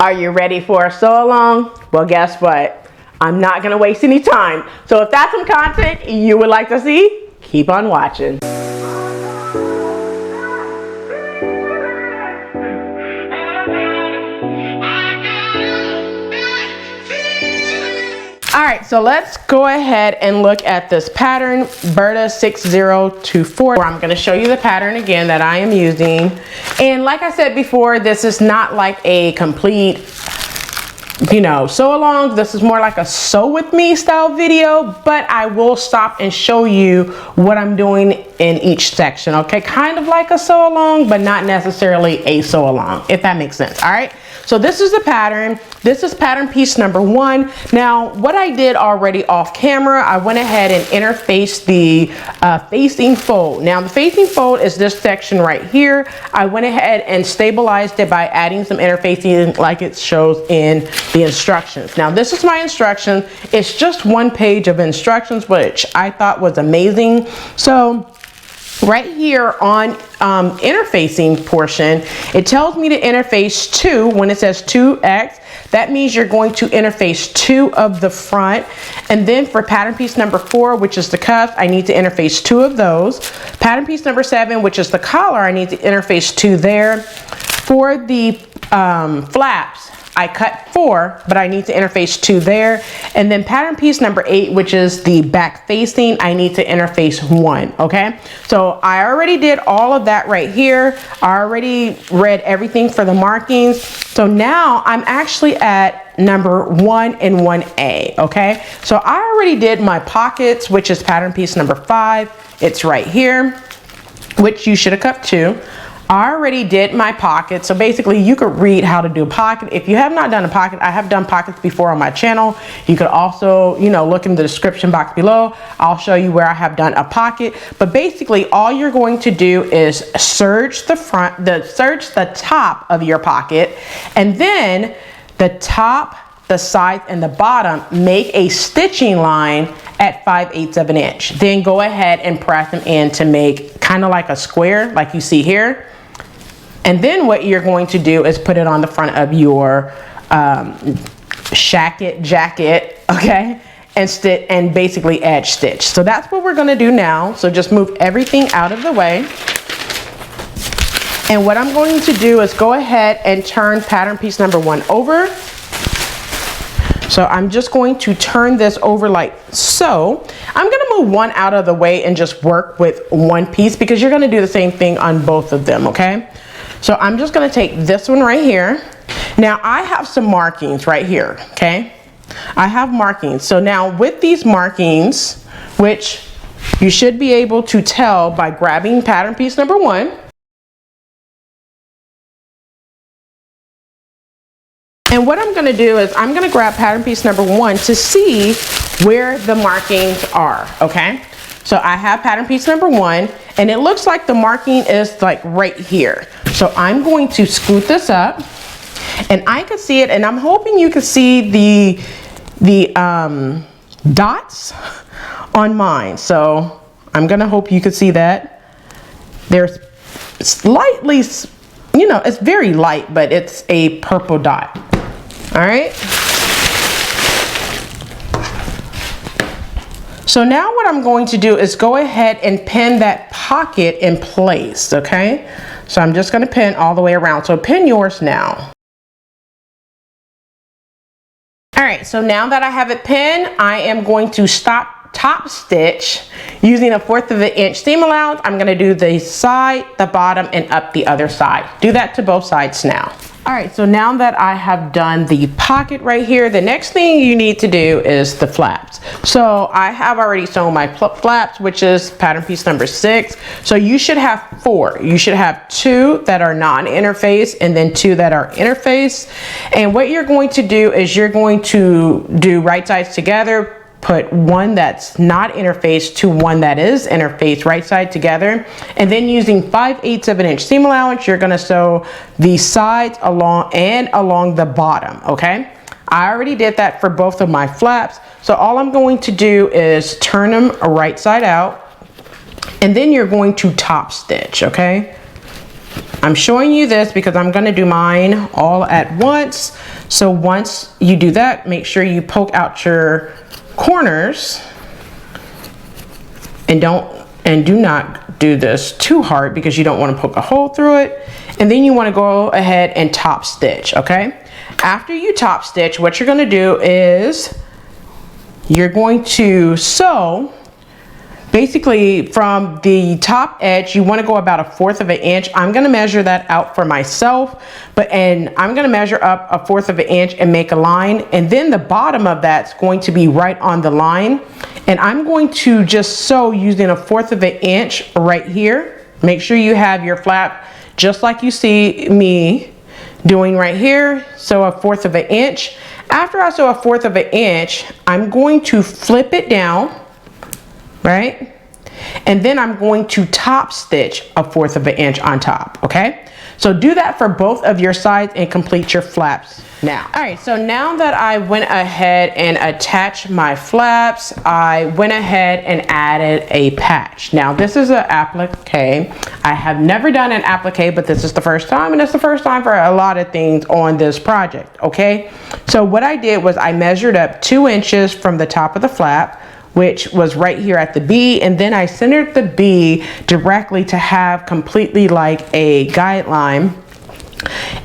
Are you ready for a sew along? Well, guess what? I'm not gonna waste any time. So if that's some content you would like to see, keep on watching. All right, so let's go ahead and look at this pattern, Burda 6024. I'm gonna show you the pattern again that I am using. And like I said before, this is not like a complete, sew along. This is more like a sew with me style video, but I will stop and show you what I'm doing in each section, okay? Kind of like a sew along, but not necessarily a sew along, if that makes sense, all right? So this is the pattern. This is pattern piece number 1. Now, what I did already off camera, I went ahead and interfaced the facing fold. Now, the facing fold is this section right here. I went ahead and stabilized it by adding some interfacing like it shows in the instructions. Now, this is my instructions. It's just one page of instructions, which I thought was amazing. So right here on interfacing portion, it tells me to interface 2. When it says 2x, that means you're going to interface 2 of the front. And then for pattern piece number 4, which is the cuff, I need to interface 2 of those. Pattern piece number 7, which is the collar, I need to interface 2 there. For the flaps, I cut 4, but I need to interface 2 there. And then pattern piece number 8, which is the back facing, I need to interface 1, okay? So I already did all of that right here. I already read everything for the markings. So now I'm actually at number 1 and 1A, okay? So I already did my pockets, which is pattern piece number 5. It's right here, which you should have cut 2. I already did my pocket, so basically you could read how to do a pocket. If you have not done a pocket, I have done pockets before on my channel. You could also, look in the description box below. I'll show you where I have done a pocket. But basically, all you're going to do is serge the serge the top of your pocket, and then the top, the sides, and the bottom, make a stitching line at 5/8 of an inch. Then go ahead and press them in to make kind of like a square, like you see here. And then what you're going to do is put it on the front of your Shacket jacket, okay? And basically edge stitch. So that's what we're gonna do now. So just move everything out of the way. And what I'm going to do is go ahead and turn pattern piece number 1 over. So I'm just going to turn this over like so. I'm gonna move one out of the way and just work with one piece because you're gonna do the same thing on both of them, okay? So I'm just gonna take this one right here. Now I have some markings right here, okay? I have markings. So now with these markings, which you should be able to tell by grabbing pattern piece number 1. And what I'm gonna do is I'm gonna grab pattern piece number 1 to see where the markings are, okay? So I have pattern piece number 1, and it looks like the marking is like right here. So I'm going to scoot this up, and I can see it, and I'm hoping you can see the dots on mine. So I'm gonna hope you can see that. There's slightly, it's very light, but it's a purple dot. All right. So now what I'm going to do is go ahead and pin that pocket in place, okay? So I'm just gonna pin all the way around. So pin yours now. All right, so now that I have it pinned, I am going to top stitch using 1/4 of an inch seam allowance. I'm gonna do the side, the bottom, and up the other side. Do that to both sides now. All right, so now that I have done the pocket right here, the next thing you need to do is the flaps. So I have already sewn my flaps, which is pattern piece number 6. So you should have 4. You should have 2 that are non-interface and then 2 that are interface. And what you're going to do is you're going to do right sides together, put one that's not interfaced to one that is interfaced, right side together, and then using 5/8 of an inch seam allowance, you're gonna sew the sides along the bottom, okay? I already did that for both of my flaps, so all I'm going to do is turn them right side out, and then you're going to top stitch, okay? I'm showing you this because I'm going to do mine all at once. So once you do that, make sure you poke out your corners, and do not do this too hard because you don't want to poke a hole through it. And then you want to go ahead and top stitch, okay? After you top stitch, what you're going to do is you're going to sew. Basically, from the top edge, you want to go about 1/4 of an inch. I'm going to measure that out for myself, and I'm going to measure up 1/4 of an inch and make a line. And then the bottom of that's going to be right on the line. And I'm going to just sew using 1/4 of an inch right here. Make sure you have your flap just like you see me doing right here. So 1/4 of an inch. After I sew 1/4 of an inch, I'm going to flip it down. Right? And then I'm going to top stitch 1/4 of an inch on top, okay? So do that for both of your sides and complete your flaps now. All right, so now that I went ahead and attached my flaps, I went ahead and added a patch. Now this is an applique. I have never done an applique, but this is the first time, and it's the first time for a lot of things on this project, okay? So what I did was I measured up 2 inches from the top of the flap, which was right here at the B, and then I centered the B directly to have completely like a guideline.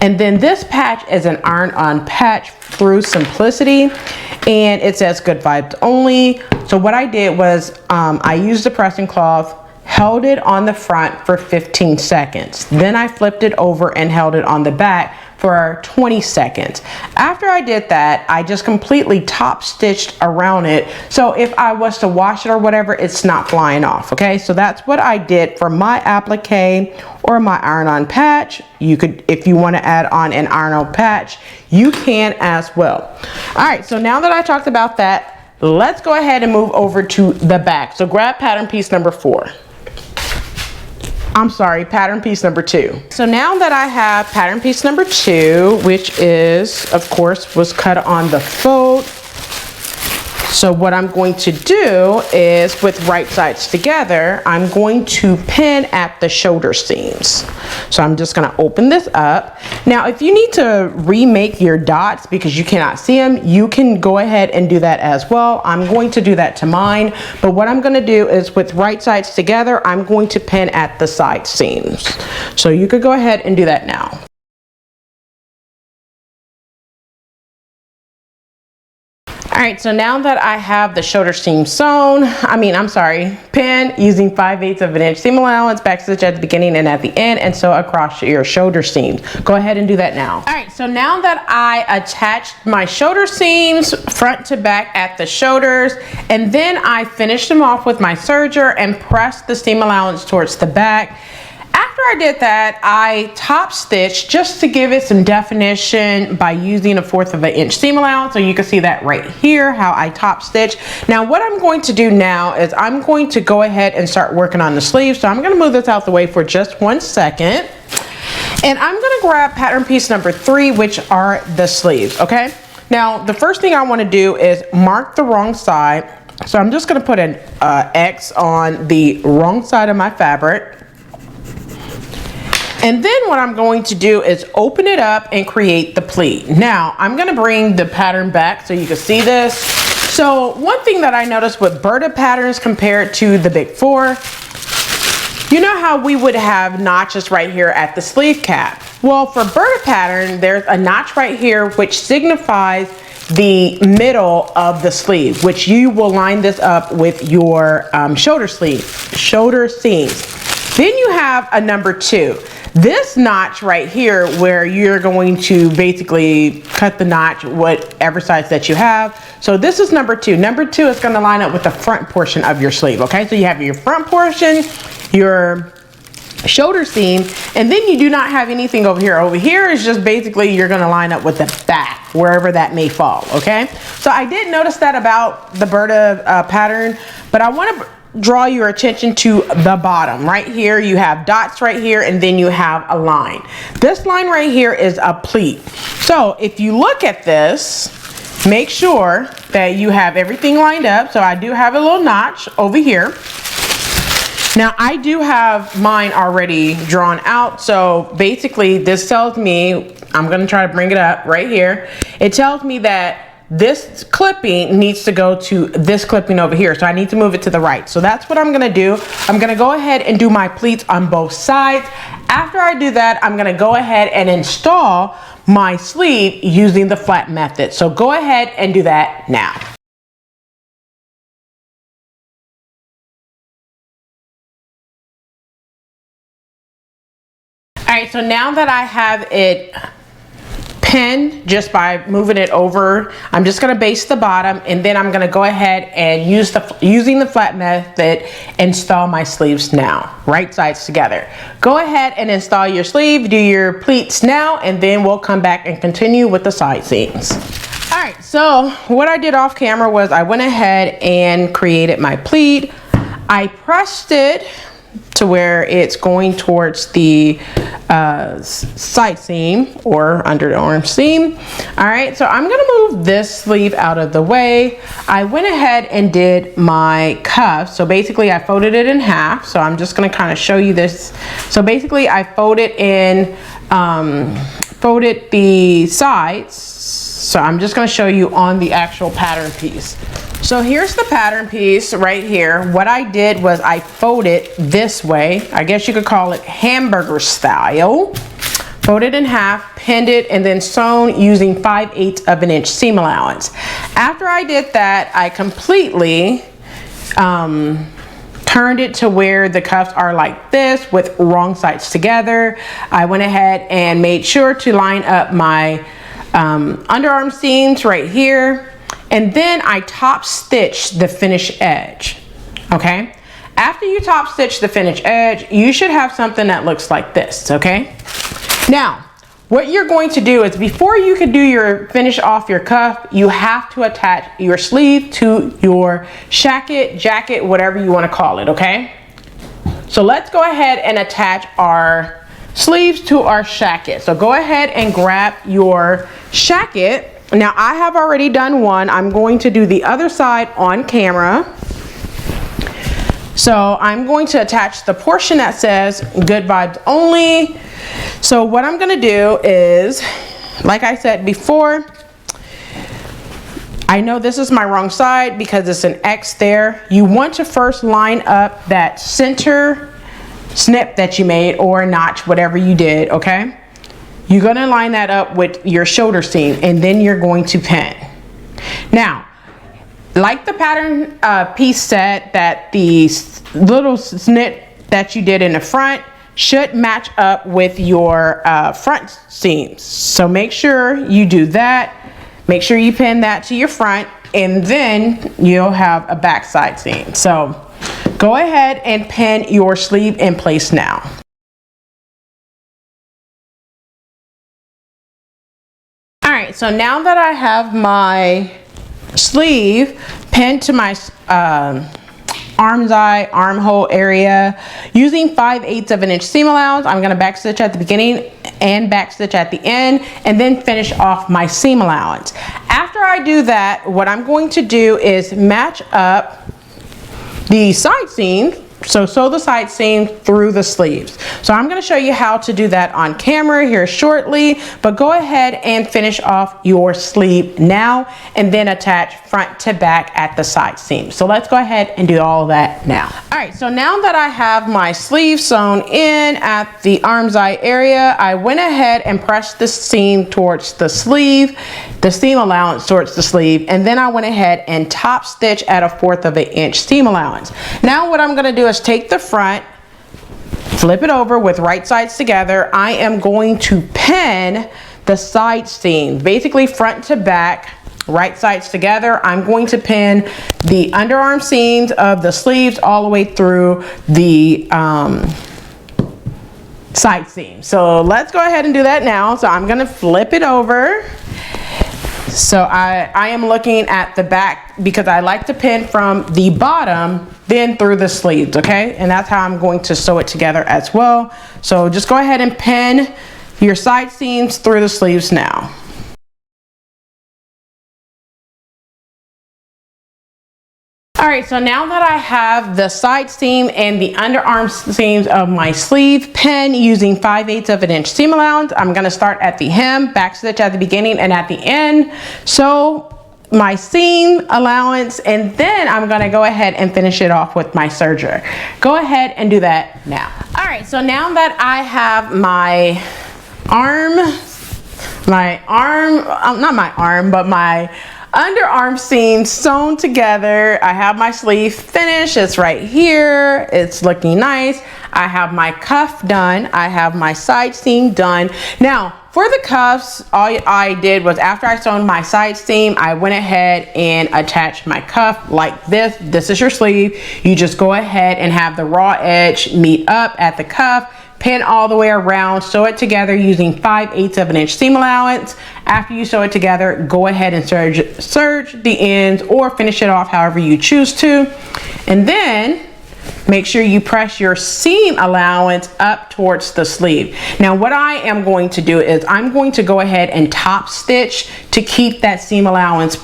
And then this patch is an iron-on patch through Simplicity, and it says good vibes only. So what I did was I used a pressing cloth, held it on the front for 15 seconds. Then I flipped it over and held it on the back for 20 seconds. After I did that, I just completely top stitched around it. So if I was to wash it or whatever, it's not flying off, okay? So that's what I did for my applique or my iron-on patch. You could, if you want to add on an iron-on patch, you can as well. All right, so now that I talked about that, let's go ahead and move over to the back. So grab pattern piece number 4. I'm sorry, pattern piece number 2. So now that I have pattern piece number 2, which is, of course, was cut on the fold. So what I'm going to do is, with right sides together, I'm going to pin at the shoulder seams. So I'm just gonna open this up. Now, if you need to remake your dots because you cannot see them, you can go ahead and do that as well. I'm going to do that to mine, but what I'm gonna do is, with right sides together, I'm going to pin at the side seams. So you could go ahead and do that now. All right, so now that I have the shoulder seam sewn, pinned using 5/8 of an inch seam allowance, backstitch at the beginning and at the end, and sew across your shoulder seams. Go ahead and do that now. All right, so now that I attached my shoulder seams front to back at the shoulders, and then I finished them off with my serger and pressed the seam allowance towards the back. After I did that, I top stitched just to give it some definition by using 1/4 of an inch seam allowance. So you can see that right here, how I top stitch. Now what I'm going to do now is I'm going to go ahead and start working on the sleeves. So I'm gonna move this out the way for just 1 second. And I'm gonna grab pattern piece number 3, which are the sleeves, okay? Now, the first thing I wanna do is mark the wrong side. So I'm just gonna put an X on the wrong side of my fabric. And then what I'm going to do is open it up and create the pleat. Now, I'm gonna bring the pattern back so you can see this. So one thing that I noticed with Burda patterns compared to the Big Four, you know how we would have notches right here at the sleeve cap? Well, for Burda pattern, there's a notch right here which signifies the middle of the sleeve, which you will line this up with your shoulder seams. Then you have a number 2. This notch right here, where you're going to basically cut the notch whatever size that you have. So this is number 2. Number 2 is gonna line up with the front portion of your sleeve, okay? So you have your front portion, your shoulder seam, and then you do not have anything over here. Over here is just basically you're gonna line up with the back, wherever that may fall, okay? So I did notice that about the Burda pattern, but I wanna draw your attention to the bottom. Right here, you have dots right here, and then you have a line. This line right here is a pleat. So if you look at this, make sure that you have everything lined up. So I do have a little notch over here. Now I do have mine already drawn out, so basically this tells me, I'm gonna try to bring it up right here. It tells me that this clipping needs to go to this clipping over here, so I need to move it to the right. So that's what I'm gonna do. I'm gonna go ahead and do my pleats on both sides. After I do that, I'm gonna go ahead and install my sleeve using the flat method. So go ahead and do that now. All right, so now that I have it pinned just by moving it over, I'm just gonna base the bottom, and then I'm gonna go ahead and using the flat method, install my sleeves now, right sides together. Go ahead and install your sleeve, do your pleats now, and then we'll come back and continue with the side seams. All right, so what I did off camera was I went ahead and created my pleat. I pressed it to where it's going towards the side seam or under the arm seam. All right, so I'm gonna move this sleeve out of the way. I went ahead and did my cuff. So basically I folded it in half. So I'm just gonna kind of show you this. So basically I folded the sides. So I'm just gonna show you on the actual pattern piece. So here's the pattern piece right here. What I did was I folded this way. I guess you could call it hamburger style. Folded in half, pinned it, and then sewn using 5/8 of an inch seam allowance. After I did that, I completely turned it to where the cuffs are like this with wrong sides together. I went ahead and made sure to line up my underarm seams right here. And then I top stitched the finished edge, okay? After you top stitch the finished edge, you should have something that looks like this, okay? Now, what you're going to do is before you can do your finish off your cuff, you have to attach your sleeve to your shacket, jacket, whatever you wanna call it, okay? So let's go ahead and attach our sleeves to our shacket. So go ahead and grab your shacket. Now I have already done one. I'm going to do the other side on camera. So I'm going to attach the portion that says good vibes only. So what I'm gonna do is, like I said before, I know this is my wrong side because it's an X there. You want to first line up that center snip that you made or notch, whatever you did, okay? You're gonna line that up with your shoulder seam, and then you're going to pin. Now, like the pattern piece said, that the little snip that you did in the front should match up with your front seams. So make sure you do that. Make sure you pin that to your front, and then you'll have a back side seam. So go ahead and pin your sleeve in place now. All right, so now that I have my sleeve pinned to my armhole area, using 5/8 of an inch seam allowance, I'm gonna back stitch at the beginning and back stitch at the end, and then finish off my seam allowance. After I do that, what I'm going to do is match up the side seam. So sew the side seam through the sleeves. So I'm going to show you how to do that on camera here shortly, but go ahead and finish off your sleeve now, and then attach front to back at the side seam. So let's go ahead and do all of that now. All right, so now that I have my sleeve sewn in at the arm's eye area, I went ahead and pressed the seam towards the sleeve, the seam allowance towards the sleeve, and then I went ahead and top stitch at a 1/4 of an inch seam allowance. Now what I'm going to do is take the front, flip it over with right sides together. I am going to pin the side seam, basically front to back, right sides together. I'm going to pin the underarm seams of the sleeves all the way through the side seam. So let's go ahead and do that now. So I'm going to flip it over. So I am looking at the back because I like to pin from the bottom then through the sleeves, okay? And that's how I'm going to sew it together as well. So just go ahead and pin your side seams through the sleeves now. All All right, so now that I have the side seam and the underarm seams of my sleeve pin using 5/8 of an inch seam allowance, I'm gonna start at the hem, back stitch at the beginning and at the end. So my seam allowance, and then I'm gonna go ahead and finish it off with my serger. Go ahead and do that now. All right, so now that I have my underarm seams sewn together, I have my sleeve finished, it's right here, it's looking nice. I have my cuff done, I have my side seam done. Now, for the cuffs, all I did was after I sewn my side seam, I went ahead and attached my cuff like this. This is your sleeve. You just go ahead and have the raw edge meet up at the cuff, pin all the way around, sew it together using 5/8 of an inch seam allowance. After you sew it together, go ahead and serge the ends or finish it off however you choose to. And then make sure you press your seam allowance up towards the sleeve. Now what I am going to do is I'm going to go ahead and top stitch to keep that seam allowance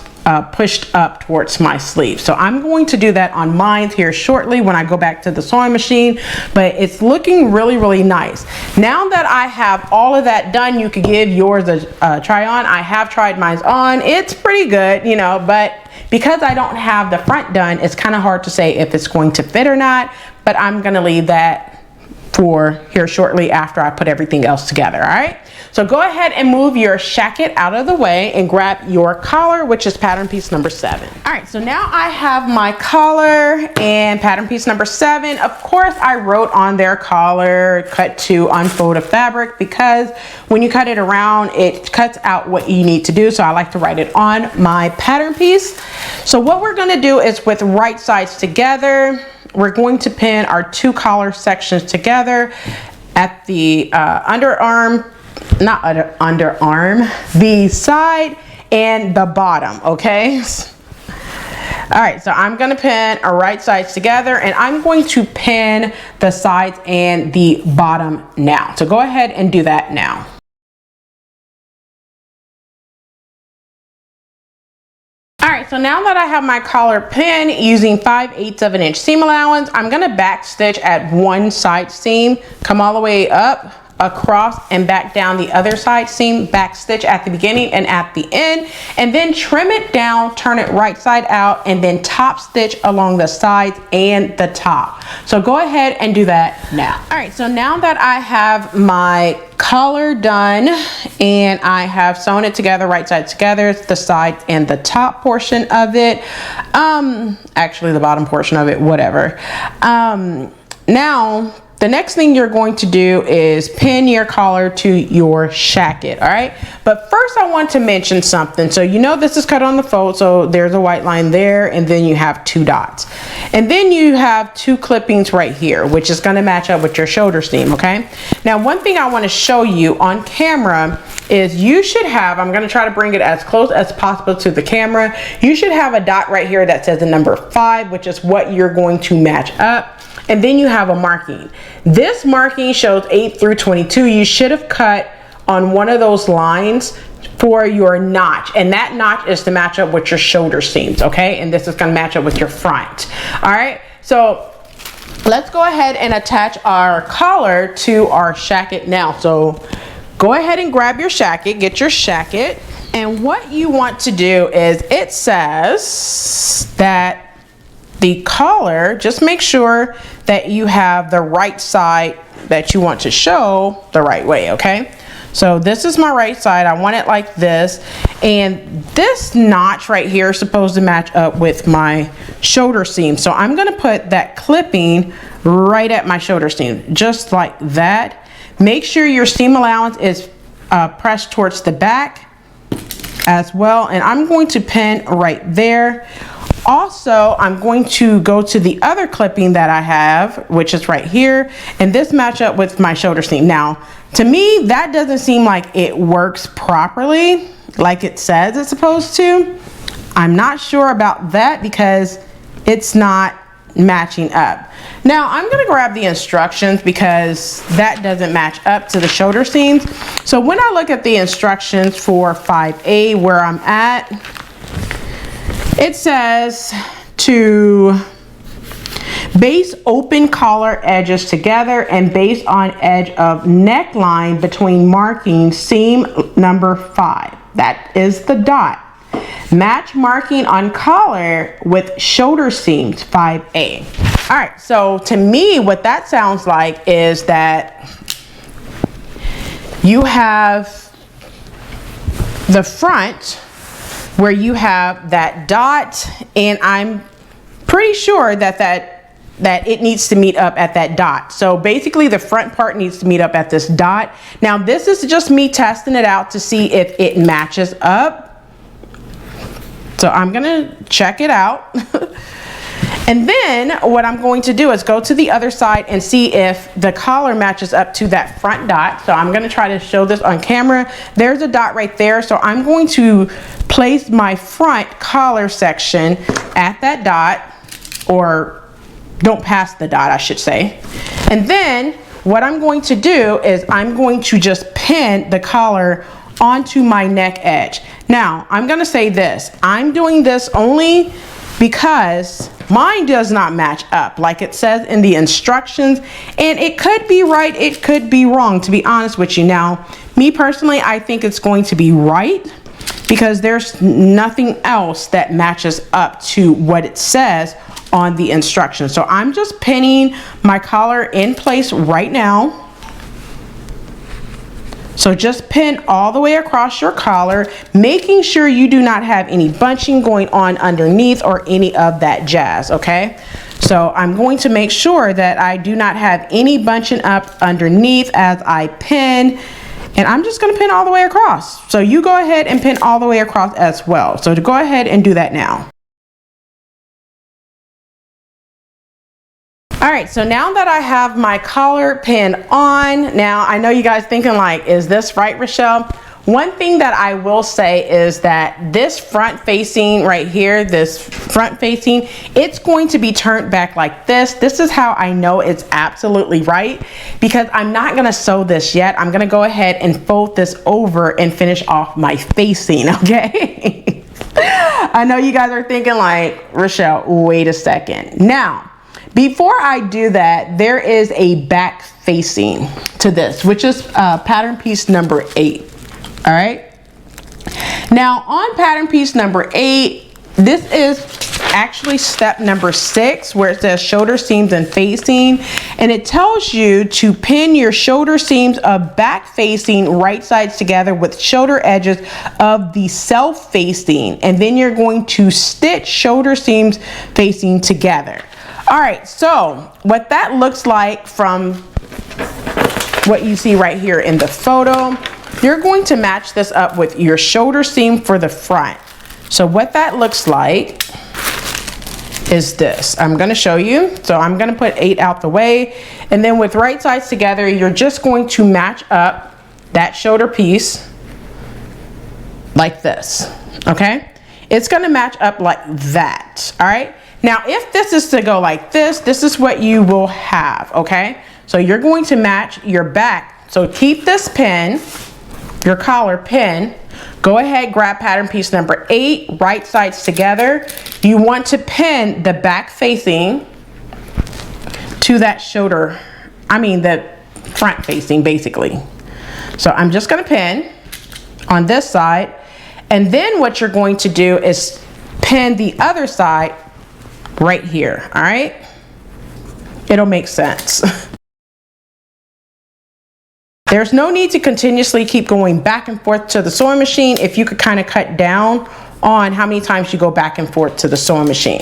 pushed up towards my sleeve. So I'm going to do that on mine here shortly when I go back to the sewing machine, but it's looking really, really nice. Now that I have all of that done, you could give yours a try on. I have tried mine on. It's pretty good, you know, but because I don't have the front done, it's kind of hard to say if it's going to fit or not, but I'm gonna leave that for here shortly after I put everything else together, all right? So go ahead and move your shacket out of the way and grab your collar, which is pattern piece number 7. All right, so now I have my collar and pattern piece number 7. Of course, I wrote on their collar, cut to unfold a fabric, because when you cut it around, it cuts out what you need to do. So I like to write it on my pattern piece. So what we're gonna do is with right sides together, we're going to pin our 2 collar sections together at the the side and the bottom, okay? All right, so I'm gonna pin our right sides together and I'm going to pin the sides and the bottom now. So go ahead and do that now. All right, so now that I have my collar pin using 5/8 of an inch seam allowance, I'm gonna back stitch at one side seam, come all the way up, across and back down the other side seam, back stitch at the beginning and at the end, and then trim it down, turn it right side out, and then top stitch along the sides and the top. So go ahead and do that now. All right, so now that I have my collar done and I have sewn it together, right side together, the side and the top portion of it, actually the bottom portion of it, whatever. Now the next thing you're going to do is pin your collar to your shacket, all right? But first I want to mention something. So you know this is cut on the fold, so there's a white line there, and then you have 2 dots. And then you have 2 clippings right here, which is gonna match up with your shoulder seam, okay? Now one thing I wanna show you on camera is you should have, I'm gonna try to bring it as close as possible to the camera, you should have a dot right here that says the number 5, which is what you're going to match up. And then you have a marking. This marking shows 8 through 22. You should have cut on one of those lines for your notch, and that notch is to match up with your shoulder seams, okay? And this is gonna match up with your front, all right? So let's go ahead and attach our collar to our shacket now. So go ahead and grab your shacket, get your shacket, and what you want to do is, it says that the collar, just make sure that you have the right side that you want to show the right way, okay? So this is my right side, I want it like this, and this notch right here is supposed to match up with my shoulder seam. So I'm gonna put that clipping right at my shoulder seam, just like that. Make sure your seam allowance is pressed towards the back as well, and I'm going to pin right there. Also, I'm going to go to the other clipping that I have, which is right here, and this match up with my shoulder seam. Now, to me, that doesn't seem like it works properly, like it says it's supposed to. I'm not sure about that because it's not matching up. Now, I'm gonna grab the instructions because that doesn't match up to the shoulder seams. So when I look at the instructions for 5A, where I'm at, it says to base open collar edges together and base on edge of neckline between marking seam number 5. That is the dot. Match marking on collar with shoulder seams 5A. All right, so to me, what that sounds like is that you have the front where you have that dot, and I'm pretty sure that it needs to meet up at that dot. So basically the front part needs to meet up at this dot. Now this is just me testing it out to see if it matches up. So I'm gonna check it out. And then what I'm going to do is go to the other side and see if the collar matches up to that front dot. So I'm gonna try to show this on camera. There's a dot right there. So I'm going to place my front collar section at that dot, or don't pass the dot, I should say. And then what I'm going to do is I'm going to just pin the collar onto my neck edge. Now, I'm gonna say this. I'm doing this only because mine does not match up like it says in the instructions, and it could be right, it could be wrong, to be honest with you. Now, me personally, I think it's going to be right because there's nothing else that matches up to what it says on the instructions. So I'm just pinning my collar in place right now. So just pin all the way across your collar, making sure you do not have any bunching going on underneath or any of that jazz, okay? So I'm going to make sure that I do not have any bunching up underneath as I pin, and I'm just gonna pin all the way across. So you go ahead and pin all the way across as well. So to go ahead and do that now. All right, so now that I have my collar pin on, now I know you guys thinking like, is this right, Rochelle? One thing that I will say is that this front facing right here, this front facing, it's going to be turned back like this. This is how I know it's absolutely right, because I'm not gonna sew this yet. I'm gonna go ahead and fold this over and finish off my facing, okay? I know you guys are thinking like, Rochelle, wait a second. Now, before I do that, there is a back facing to this, which is pattern piece number 8. All right. Now on pattern piece number 8, this is actually step number 6, where it says shoulder seams and facing, and it tells you to pin your shoulder seams of back facing right sides together with shoulder edges of the self facing, and then you're going to stitch shoulder seams facing together. All right, so what that looks like from what you see right here in the photo, you're going to match this up with your shoulder seam for the front. So what that looks like is this. I'm gonna show you. So I'm gonna put 8 out the way, and then with right sides together, you're just going to match up that shoulder piece like this, okay? It's gonna match up like that, all right? Now, if this is to go like this, this is what you will have, okay? So you're going to match your back. So keep this pin, your collar pin, go ahead, grab pattern piece number 8, right sides together. You want to pin the back facing to that shoulder, the front facing basically. So I'm just gonna pin on this side, and then what you're going to do is pin the other side right here, all right? It'll make sense. There's no need to continuously keep going back and forth to the sewing machine if you could kind of cut down on how many times you go back and forth to the sewing machine.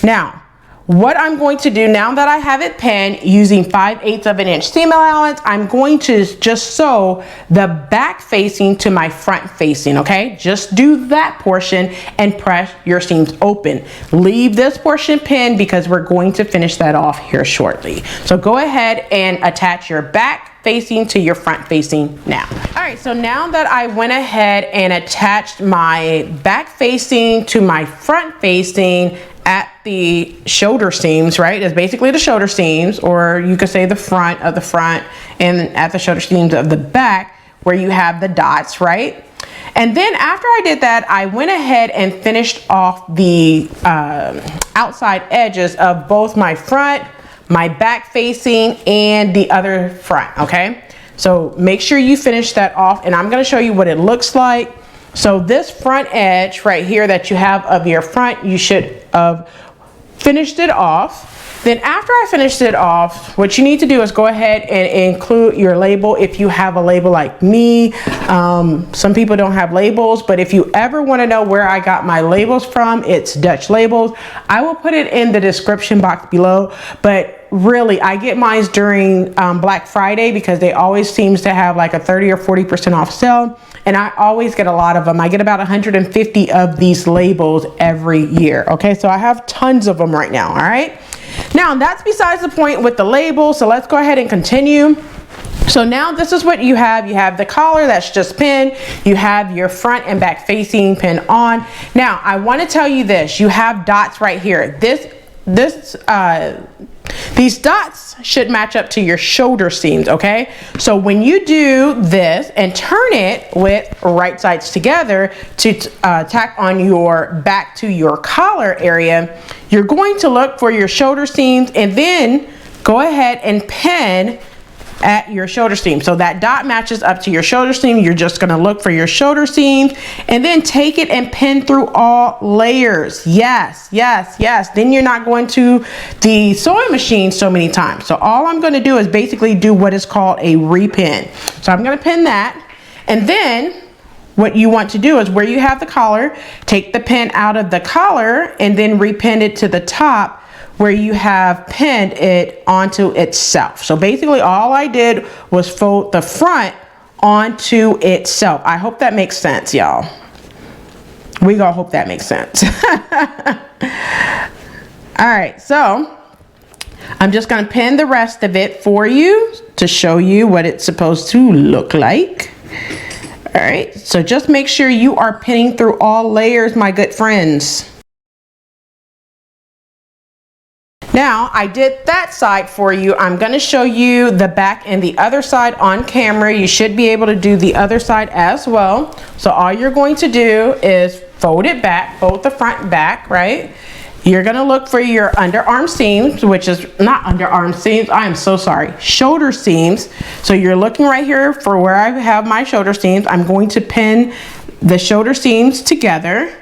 Now, what I'm going to do now that I have it pinned using 5/8 of an inch seam allowance, I'm going to just sew the back facing to my front facing, okay? Just do that portion and press your seams open. Leave this portion pinned because we're going to finish that off here shortly. So go ahead and attach your back facing to your front facing now. All right, so now that I went ahead and attached my back facing to my front facing at the shoulder seams, right? It's basically the shoulder seams, or you could say the front of the front and at the shoulder seams of the back. where you have the dots, right? And then after I did that, I went ahead and finished off the outside edges of both my front, my back facing, and the other front, okay? So make sure you finish that off, and I'm gonna show you what it looks like. So this front edge right here that you have of your front, you should have finished it off. Then after I finished it off, what you need to do is go ahead and include your label if you have a label like me. Some people don't have labels, but if you ever want to know where I got my labels from, it's Dutch Labels. I will put it in the description box below, but really I get mine during Black Friday because they always seems to have like a 30 or 40% off sale. And I always get a lot of them. I get about 150 of these labels every year. Okay, so I have tons of them right now, all right? Now, that's besides the point with the label, so let's go ahead and continue. So now this is what you have. You have the collar that's just pinned. You have your front and back facing pin on. Now, I want to tell you this. You have dots right here. These dots should match up to your shoulder seams, okay? So when you do this and turn it with right sides together to tack on your back to your collar area, you're going to look for your shoulder seams and then go ahead and pin at your shoulder seam. So that dot matches up to your shoulder seam. You're just going to look for your shoulder seams and then take it and pin through all layers. Yes, yes, yes. Then you're not going to the sewing machine so many times. So all I'm going to do is basically do what is called a repin. So I'm going to pin that, and then what you want to do is where you have the collar, take the pin out of the collar and then repin it to the top where you have pinned it onto itself. So basically all I did was fold the front onto itself. I hope that makes sense, y'all. We gonna hope that makes sense. All right, so I'm just gonna pin the rest of it for you to show you what it's supposed to look like. All right, so just make sure you are pinning through all layers, my good friends. Now I did that side for you. I'm going to show you the back and the other side on camera. You should be able to do the other side as well. So all you're going to do is fold it back, fold the front and back, right? You're going to look for your underarm seams, which is not underarm seams. I am so sorry. Shoulder seams. So you're looking right here for where I have my shoulder seams. I'm going to pin the shoulder seams together.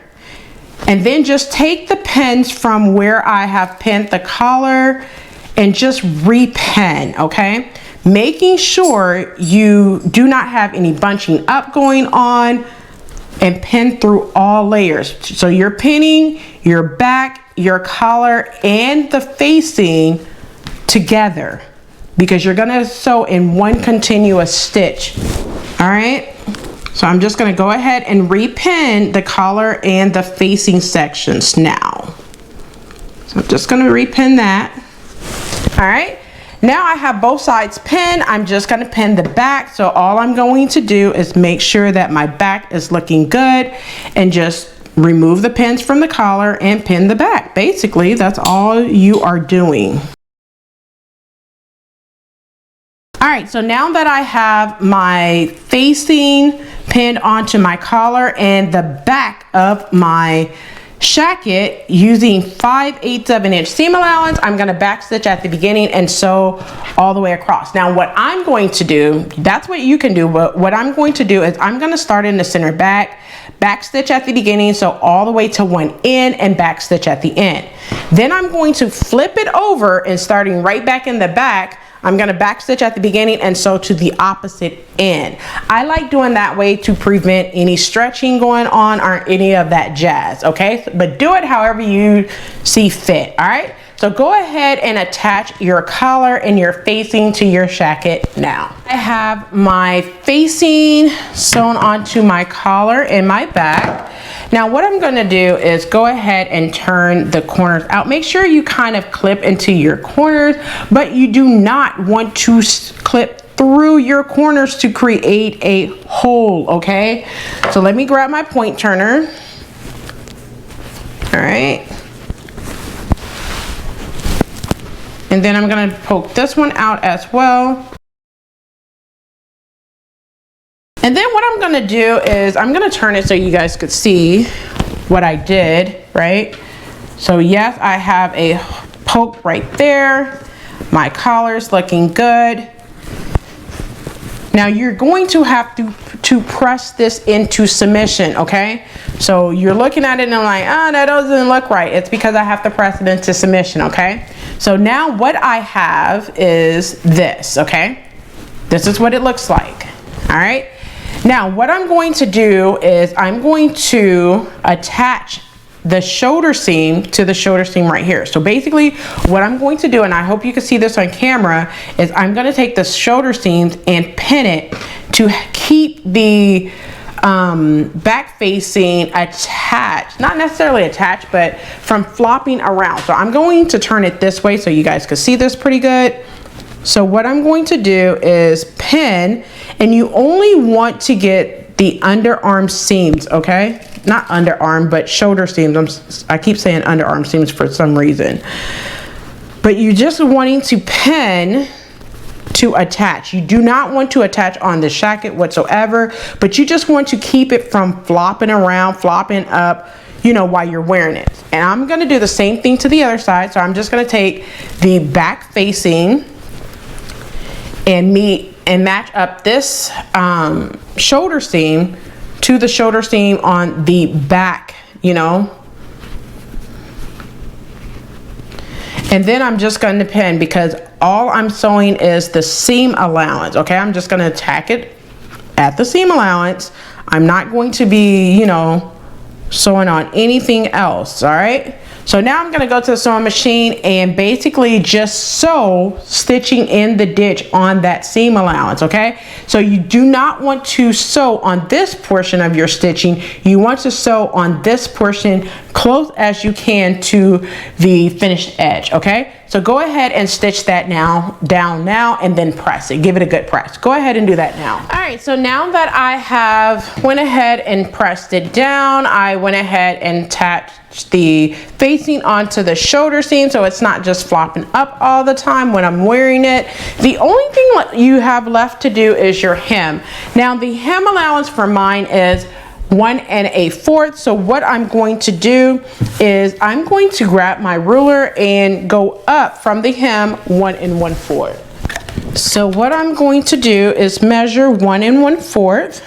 And then just take the pins from where I have pinned the collar and just repin, okay? Making sure you do not have any bunching up going on, and pin through all layers. So you're pinning your back, your collar, and the facing together because you're gonna sew in one continuous stitch, all right? So I'm just going to go ahead and repin the collar and the facing sections now. So I'm just going to repin that. All right. Now I have both sides pinned. I'm just going to pin the back. So all I'm going to do is make sure that my back is looking good and just remove the pins from the collar and pin the back. Basically, that's all you are doing. All right, so now that I have my facing pinned onto my collar and the back of my shacket using 5/8 of an inch seam allowance, I'm going to back stitch at the beginning and sew all the way across. Now what I'm going to do, that's what you can do, but what I'm going to do is I'm going to start in the center back stitch at the beginning, so all the way to one end, and back stitch at the end. Then I'm going to flip it over and starting right back in the back, I'm going to back stitch at the beginning and sew to the opposite end. I like doing that way to prevent any stretching going on or any of that jazz, okay? But do it however you see fit, all right? So go ahead and attach your collar and your facing to your shacket now. I have my facing sewn onto my collar and my back. Now what I'm going to do is go ahead and turn the corners out. Make sure you kind of clip into your corners, but you do not want to clip through your corners to create a hole, okay? So let me grab my point turner. All right. And then I'm going to poke this one out as well. gonna do is I'm gonna turn it so you guys could see what I did, right? So yes, I have a poke right there. My collar's looking good. Now you're going to have to press this into submission, okay? So you're looking at it and I'm like, oh, that doesn't look right. It's because I have to press it into submission, okay? So now what I have is this, okay? This is what it looks like, all right? Now what I'm going to do is I'm going to attach the shoulder seam to the shoulder seam right here. So basically what I'm going to do, and I hope you can see this on camera, is I'm going to take the shoulder seams and pin it to keep the back facing attached, not necessarily attached, but from flopping around. So I'm going to turn it this way so you guys can see this pretty good. So what I'm going to do is pin, and you only want to get the underarm seams, okay? Not underarm, but shoulder seams. I keep saying underarm seams for some reason. But you're just wanting to pin to attach. You do not want to attach on the shacket whatsoever, but you just want to keep it from flopping around, flopping up, you know, while you're wearing it. And I'm gonna do the same thing to the other side. So I'm just gonna take the back facing and match up this shoulder seam to the shoulder seam on the back, you know. And then I'm just going to pin, because all I'm sewing is the seam allowance, okay? I'm just going to tack it at the seam allowance. I'm not going to be, you know, sewing on anything else, all right? So now I'm gonna go to the sewing machine and basically just sew, stitching in the ditch on that seam allowance, okay? So you do not want to sew on this portion of your stitching. You want to sew on this portion close as you can to the finished edge, okay? So go ahead and stitch that down now and then press it. Give it a good press. Go ahead and do that now. All right, so now that I have went ahead and pressed it down, I went ahead and attached the facing onto the shoulder seam so it's not just flopping up all the time when I'm wearing it. The only thing you have left to do is your hem. Now the hem allowance for mine is 1 1/4. So what I'm going to do is I'm going to grab my ruler and go up from the hem 1 1/4. So what I'm going to do is measure 1 1/4.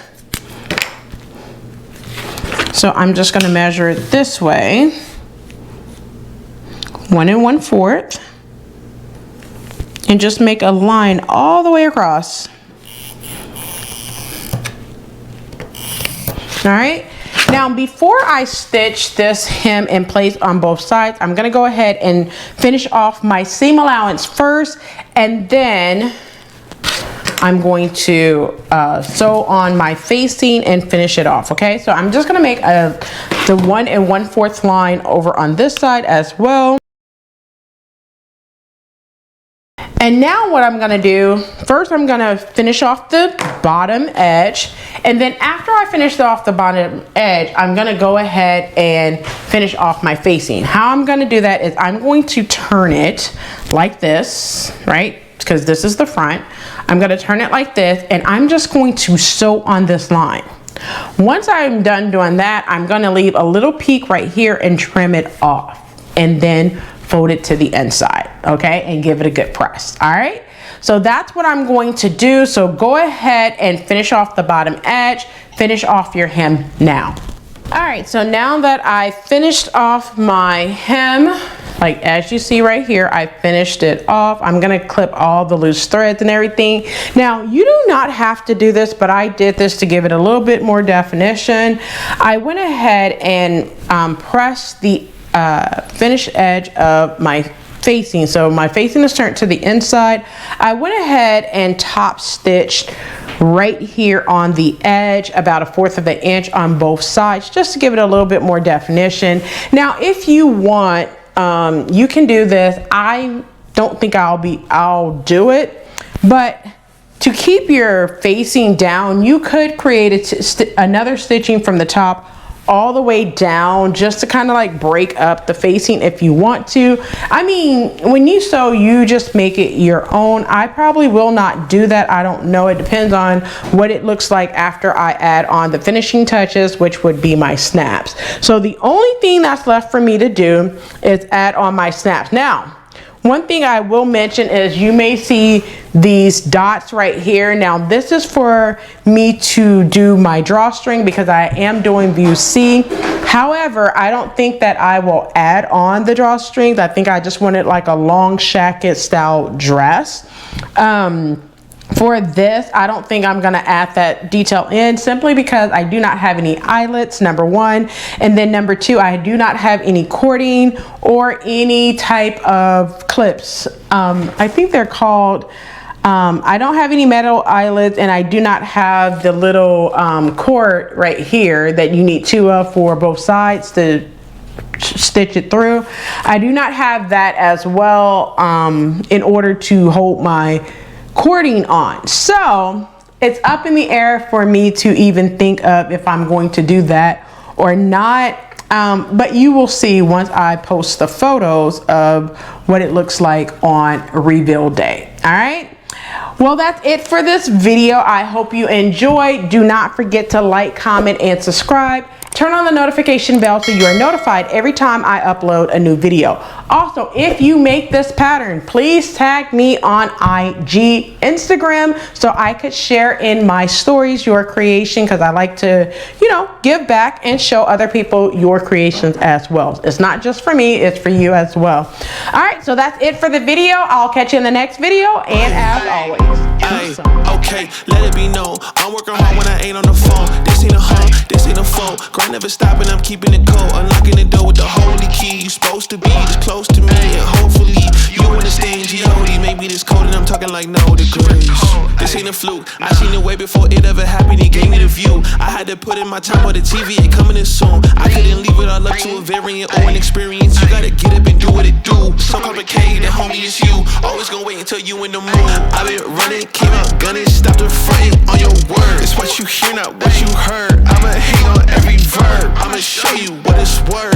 So I'm just going to measure it this way, 1 1/4, and just make a line all the way across. All right, now before I stitch this hem in place on both sides, I'm gonna go ahead and finish off my seam allowance first, and then I'm going to sew on my facing and finish it off, okay? So I'm just gonna make the 1 1/4 line over on this side as well. And now what I'm gonna do, first I'm gonna finish off the bottom edge, and then after I finish off the bottom edge, I'm gonna go ahead and finish off my facing. How I'm gonna do that is I'm going to turn it like this, right? Because this is the front. I'm gonna turn it like this, and I'm just going to sew on this line. Once I'm done doing that, I'm gonna leave a little peak right here and trim it off, and then fold it to the inside, okay, and give it a good press. All right, so that's what I'm going to do. So go ahead and finish off the bottom edge, finish off your hem now. All right, so now that I finished off my hem, like as you see right here, I finished it off. I'm gonna clip all the loose threads and everything. Now, you do not have to do this, but I did this to give it a little bit more definition. I went ahead and pressed the finished edge of my facing. So my facing is turned to the inside. I went ahead and top stitched right here on the edge, about 1/4 of an inch on both sides, just to give it a little bit more definition. Now, if you want, you can do this. I don't think I'll do it, but to keep your facing down, you could create another stitching from the top all the way down just to kind of like break up the facing if you want to. I mean, when you sew, you just make it your own. I probably will not do that. I don't know. It depends on what it looks like after I add on the finishing touches, which would be my snaps. So the only thing that's left for me to do is add on my snaps. Now, one thing I will mention is you may see these dots right here. Now this is for me to do my drawstring because I am doing view C. However, I don't think that I will add on the drawstrings. I think I just wanted like a long shacket style dress. For this, I don't think I'm gonna add that detail in simply because I do not have any eyelets, number one. And then number two, I do not have any cording or any type of clips. I think they're called, I don't have any metal eyelets, and I do not have the little cord right here that you need two of for both sides to stitch it through. I do not have that as well in order to hold my cording on. So it's up in the air for me to even think of if I'm going to do that or not. But you will see once I post the photos of what it looks like on reveal day. All right. Well, that's it for this video. I hope you enjoyed. Do not forget to like, comment, and subscribe. Turn on the notification bell so you are notified every time I upload a new video. Also, if you make this pattern, please tag me on IG, Instagram, so I could share in my stories your creation, because I like to, you know, give back and show other people your creations as well. It's not just for me, it's for you as well. All right, so that's it for the video. I'll catch you in the next video, and as always, okay, let it be known, I'm working hard when I ain't on the phone. This ain't a home, this ain't a phone. Grind never stopping, I'm keeping it cold. Unlocking the door with the holy key. You supposed to be this close to me, and hopefully you understand G.O.D. Maybe this cold and I'm talking like no degrees. This ain't a fluke, I seen it way before it ever happened. He gave me the view. I had to put in my time on the TV, it coming in soon. I couldn't leave it all up to a variant or an experience. You gotta get up and do what it do. So complicated, homie, it's you. Always gonna wait until you in the mood. I've been running, came out gunning, stopped the frontin' on your word. It's what you hear, not what you heard. I'ma hang on every verb. I'ma show you what it's worth.